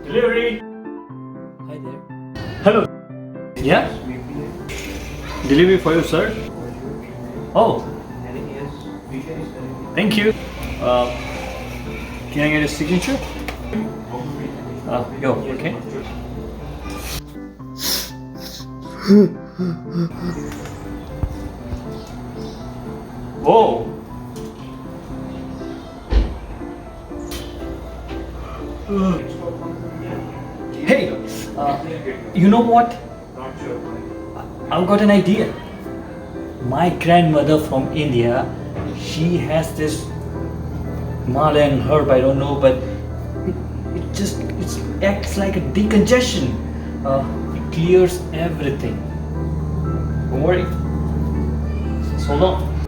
Delivery. Hi there. Hello. Yeah. Delivery for you, sir. Oh. Thank you. Can I get a signature? Yo. Okay. Whoa. Hey, you know what? I've got an idea. My grandmother from India, she has this Himalayan herb, I don't know, but it acts like a decongestion. It clears everything. Don't worry. Just hold on.